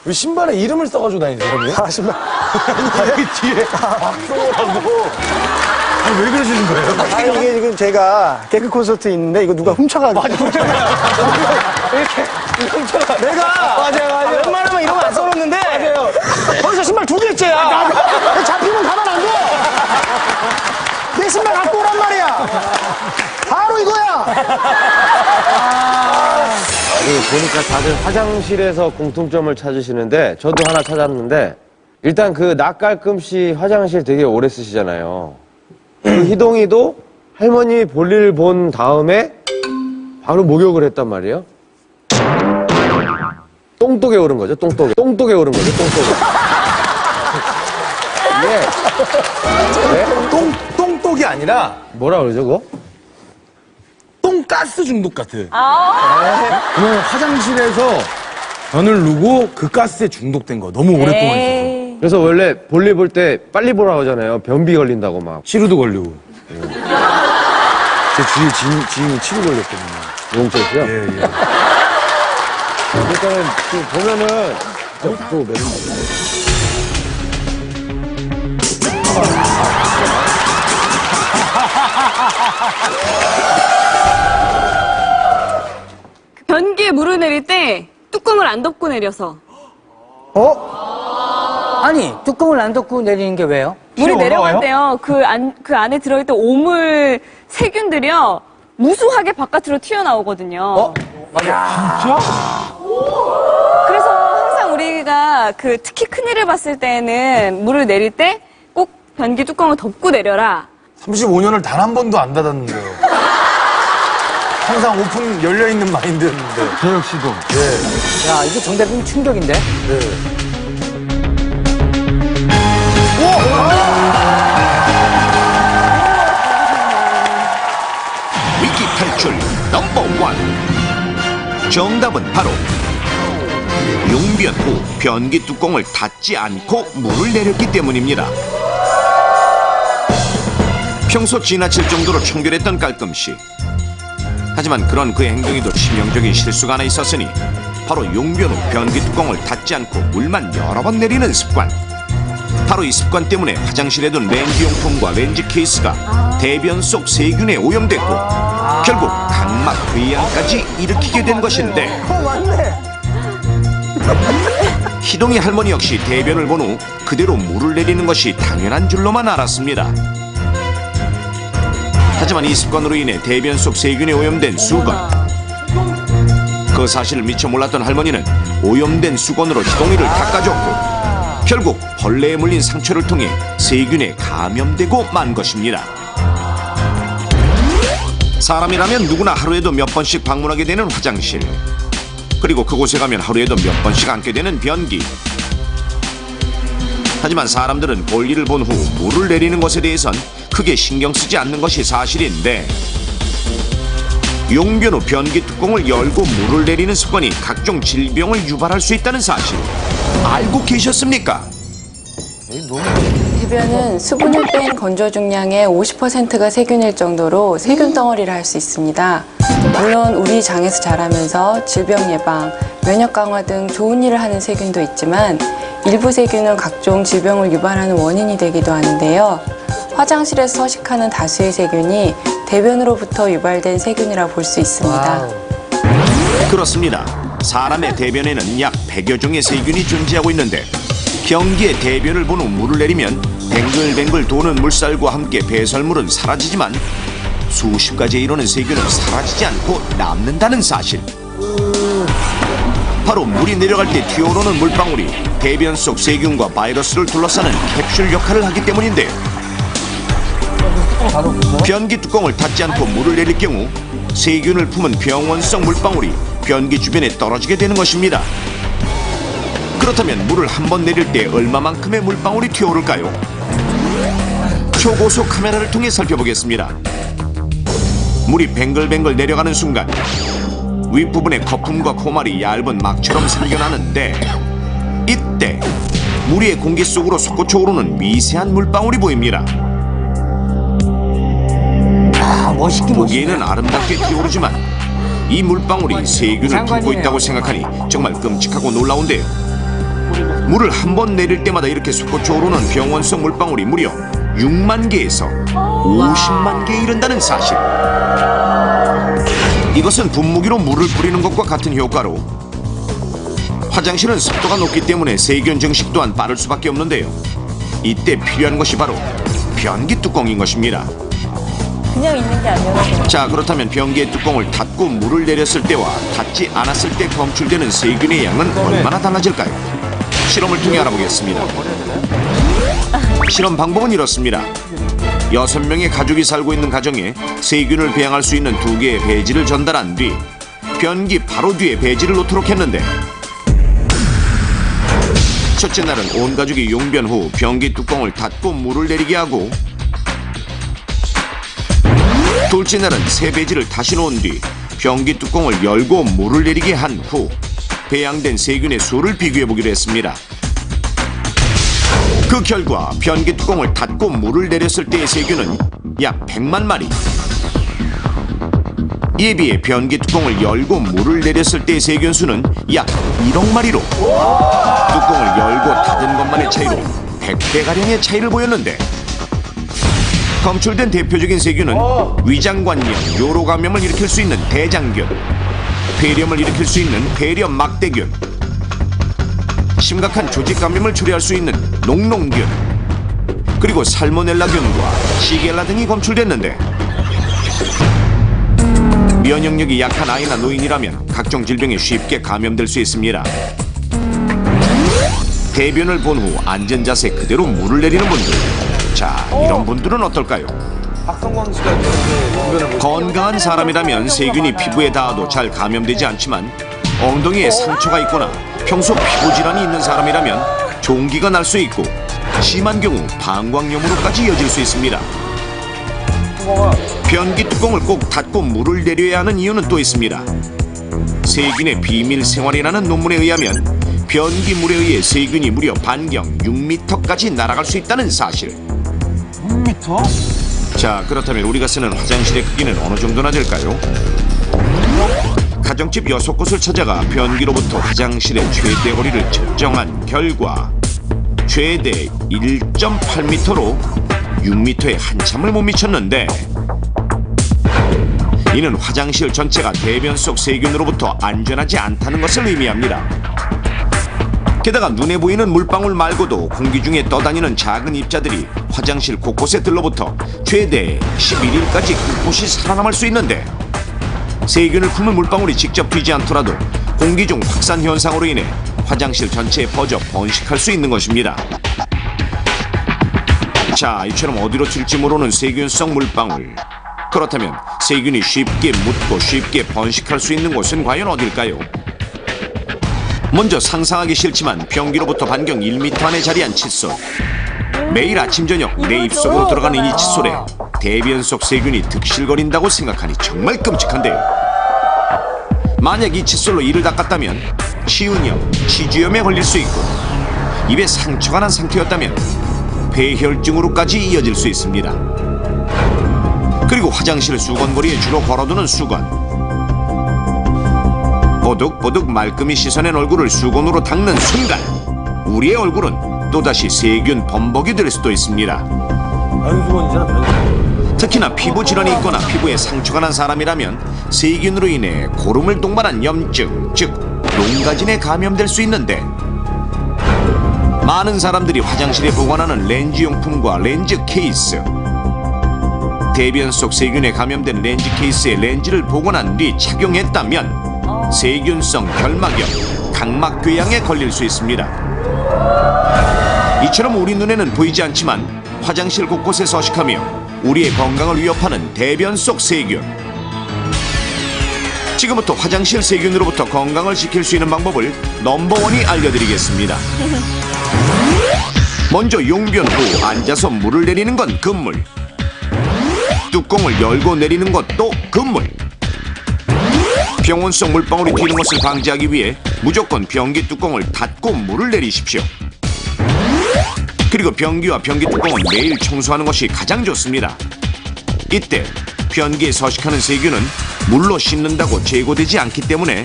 왜 신발에 이름을 써가지고 다니세요, 여러분? 아, 신발. 여기 뒤에 박성호라고. 아니, 왜 그러시는 거예요? 아, 이게 지금 제가 개그 콘서트 있는데 이거 누가 훔쳐가지고. 맞아, 훔쳐가. 내가 맞아요. 웬만하면 이러면 안 써놓는데. 맞아요. 거기서 신발 2개째야. 잡히면 가만 안 둬. 내 신발 갖고 오란 말이야. 바로 이거야. 보니까 다들 화장실에서 공통점을 찾으시는데 저도 하나 찾았는데 일단 그 낙갈금 씨 화장실 되게 오래 쓰시잖아요. 그 희동이도 할머니 볼일 본 다음에 바로 목욕을 했단 말이에요. 똥독에 오른 거죠, 똥독에. 똥독에 오른 거죠, 똥독에. 예. 똥독이 아니라 뭐라 그러죠, 그거? 똥가스 중독 같아. 그냥 화장실에서 변을 누고 그 가스에 중독된 거. 너무 오랫동안 있어서. 그래서 원래 볼일 볼 때 빨리 보라 하잖아요. 변비 걸린다고 막. 치루도 걸리고. 제 주위에 지인이 치루 걸렸거든요. 용철 씨요? 예. 일단은 지금 보면은 또 매듭. 변기에 물을 내릴 때 뚜껑을 안 덮고 내려서 아니, 뚜껑을 안 덮고 내리는 게 왜요? 물이 내려갈 때요 그 안에 들어있던 오물 세균들이요 무수하게 바깥으로 튀어나오거든요. 진짜? 그래서 항상 우리가 그 특히 큰일을 봤을 때는 물을 내릴 때 꼭 변기 뚜껑을 덮고 내려라. 35년을 단 한 번도 안 닫았는데요. 항상 오픈 열려있는 마인드였는데. 저 역시도. 야, 이거 정답이면 충격인데? 위기 탈출 넘버 원. 정답은 바로 용변 후 변기 뚜껑을 닫지 않고 물을 내렸기 때문입니다. 평소 지나칠 정도로 청결했던 깔끔씨. 하지만 그런 그의 행동에도 치명적인 실수가 하나 있었으니 바로 용변 후 변기 뚜껑을 닫지 않고 물만 여러 번 내리는 습관. 바로 이 습관 때문에 화장실에 둔 렌즈용품과 렌즈 케이스가 대변 속 세균에 오염됐고 결국 각막 회양까지 일으키게 된 것인데 희동이 할머니 역시 대변을 본 후 그대로 물을 내리는 것이 당연한 줄로만 알았습니다. 하지만 이 습관으로 인해 대변 속 세균에 오염된 수건. 그 사실을 미처 몰랐던 할머니는 오염된 수건으로 희동이를 닦아줬고 결국 벌레에 물린 상처를 통해 세균에 감염되고 만 것입니다. 사람이라면 누구나 하루에도 몇 번씩 방문하게 되는 화장실. 그리고 그곳에 가면 하루에도 몇 번씩 앉게 되는 변기. 하지만 사람들은 볼일을 본 후 물을 내리는 것에 대해선 크게 신경 쓰지 않는 것이 사실인데 용변 후 변기 뚜껑을 열고 물을 내리는 습관이 각종 질병을 유발할 수 있다는 사실 알고 계셨습니까? 대변은 수분을 뺀 건조 중량의 50%가 세균일 정도로 세균 덩어리를 할 수 있습니다. 물론 우리 장에서 자라면서 질병 예방, 면역 강화 등 좋은 일을 하는 세균도 있지만 일부 세균은 각종 질병을 유발하는 원인이 되기도 하는데요. 화장실에서 서식하는 다수의 세균이 대변으로부터 유발된 세균이라 볼 수 있습니다. 그렇습니다. 사람의 대변에는 약 100여 종의 세균이 존재하고 있는데 변기에 대변을 본 후 물을 내리면 뱅글뱅글 도는 물살과 함께 배설물은 사라지지만 수십 가지에 이르는 세균은 사라지지 않고 남는다는 사실. 바로 물이 내려갈 때 튀어오르는 물방울이 대변 속 세균과 바이러스를 둘러싸는 캡슐 역할을 하기 때문인데요. 변기 뚜껑을 닫지 않고 물을 내릴 경우 세균을 품은 병원성 물방울이 변기 주변에 떨어지게 되는 것입니다. 그렇다면 물을 한 번 내릴 때 얼마만큼의 물방울이 튀어오를까요? 초고속 카메라를 통해 살펴보겠습니다. 물이 뱅글뱅글 내려가는 순간 윗부분에 거품과 콧말이 얇은 막처럼 생겨나는데 이때 물 위의 공기 속으로 솟구쳐 오르는 미세한 물방울이 보입니다. 멋있긴 멋있네. 보기에는 아름답게 튀어오르지만 이 물방울이 세균을 품고 장관이네요. 있다고 생각하니 정말 끔찍하고 놀라운데요. 물을 한 번 내릴 때마다 이렇게 솟구쳐 오르는 병원성 물방울이 무려 6만 개에서 50만 개에 이른다는 사실. 이것은 분무기로 물을 뿌리는 것과 같은 효과로 화장실은 습도가 높기 때문에 세균 증식 또한 빠를 수밖에 없는데요. 이때 필요한 것이 바로 변기 뚜껑인 것입니다. 그냥 있는 게 아니라. 자, 그렇다면 변기의 뚜껑을 닫고 물을 내렸을 때와 닫지 않았을 때 검출되는 세균의 양은 얼마나 달라질까요? 실험을 통해 알아보겠습니다. 실험 방법은 이렇습니다. 6명의 가족이 살고 있는 가정에 세균을 배양할 수 있는 2개의 배지를 전달한 뒤 변기 바로 뒤에 배지를 놓도록 했는데, 첫째 날은 온 가족이 용변 후 변기 뚜껑을 닫고 물을 내리게 하고, 둘째 날은 새 배지를 다시 놓은 뒤 변기 뚜껑을 열고 물을 내리게 한 후 배양된 세균의 수를 비교해 보기로 했습니다. 그 결과 변기 뚜껑을 닫고 물을 내렸을 때의 세균은 약 100만 마리, 이에 비해 변기 뚜껑을 열고 물을 내렸을 때의 세균 수는 약 1억 마리로 뚜껑을 열고 닫은 것만의 차이로 100배가량의 차이를 보였는데, 검출된 대표적인 세균은 위장관염, 요로 감염을 일으킬 수 있는 대장균, 폐렴을 일으킬 수 있는 폐렴 막대균, 심각한 조직 감염을 초래할 수 있는 녹농균, 그리고 살모넬라균과 시겔라 등이 검출됐는데, 면역력이 약한 아이나 노인이라면 각종 질병에 쉽게 감염될 수 있습니다. 대변을 본 후 앉은 자세 그대로 물을 내리는 분들, 자, 이런 분들은 어떨까요? 박성광 씨가 이렇게 용변을 못 건강한 사람이라면 세균이 피부에 닿아도 잘 감염되지 않지만, 엉덩이에 상처가 있거나 평소 피부 질환이 있는 사람이라면 종기가 날 수 있고 심한 경우 방광염으로까지 이어질 수 있습니다. 변기 뚜껑을 꼭 닫고 물을 내려야 하는 이유는 또 있습니다. 세균의 비밀 생활이라는 논문에 의하면 변기물에 의해 세균이 무려 반경 6m까지 날아갈 수 있다는 사실. 6m? 자, 그렇다면 우리가 쓰는 화장실의 크기는 어느 정도나 될까요? 가정집 6곳을 찾아가 변기로부터 화장실의 최대 거리를 측정한 결과 최대 1.8m로 6m에 한참을 못 미쳤는데, 이는 화장실 전체가 대변 속 세균으로부터 안전하지 않다는 것을 의미합니다. 게다가 눈에 보이는 물방울 말고도 공기 중에 떠다니는 작은 입자들이 화장실 곳곳에 들러붙어 최대 11일까지 곳곳이 살아남을 수 있는데, 세균을 품은 물방울이 직접 튀지 않더라도 공기 중 확산 현상으로 인해 화장실 전체에 퍼져 번식할 수 있는 것입니다. 자, 이처럼 어디로 튈지 모르는 세균성 물방울. 그렇다면 세균이 쉽게 묻고 쉽게 번식할 수 있는 곳은 과연 어딜까요? 먼저 상상하기 싫지만 변기로부터 반경 1m 안에 자리한 칫솔. 매일 아침 저녁 내 입속으로 들어가는 이 칫솔에 대변 속 세균이 득실거린다고 생각하니 정말 끔찍한데요. 만약 이 칫솔로 이를 닦았다면 치은염, 치주염에 걸릴 수 있고, 입에 상처가 난 상태였다면 폐혈증으로까지 이어질 수 있습니다. 그리고 화장실 수건거리에 주로 걸어두는 수건. 보득보득 말끔히 씻어낸 얼굴을 수건으로 닦는 순간 우리의 얼굴은 또다시 세균 범벅이 될 수도 있습니다. 변수건이잖아, 변수건. 특히나 피부 질환이 있거나 피부에 상처가 난 사람이라면 세균으로 인해 고름을 동반한 염증, 즉 롱가진에 감염될 수 있는데, 많은 사람들이 화장실에 보관하는 렌즈용품과 렌즈 케이스, 대변 속 세균에 감염된 렌즈 케이스에 렌즈를 보관한 뒤 착용했다면 세균성 결막염, 각막궤양에 걸릴 수 있습니다. 이처럼 우리 눈에는 보이지 않지만 화장실 곳곳에 서식하며 우리의 건강을 위협하는 대변 속 세균. 지금부터 화장실 세균으로부터 건강을 지킬 수 있는 방법을 넘버원이 알려드리겠습니다. 먼저 용변 후 앉아서 물을 내리는 건 금물, 뚜껑을 열고 내리는 것도 금물. 병원성 물방울이 튀는 것을 방지하기 위해 무조건 변기 뚜껑을 닫고 물을 내리십시오. 그리고 변기와 변기 뚜껑은 매일 청소하는 것이 가장 좋습니다. 이때 변기에 서식하는 세균은 물로 씻는다고 제거되지 않기 때문에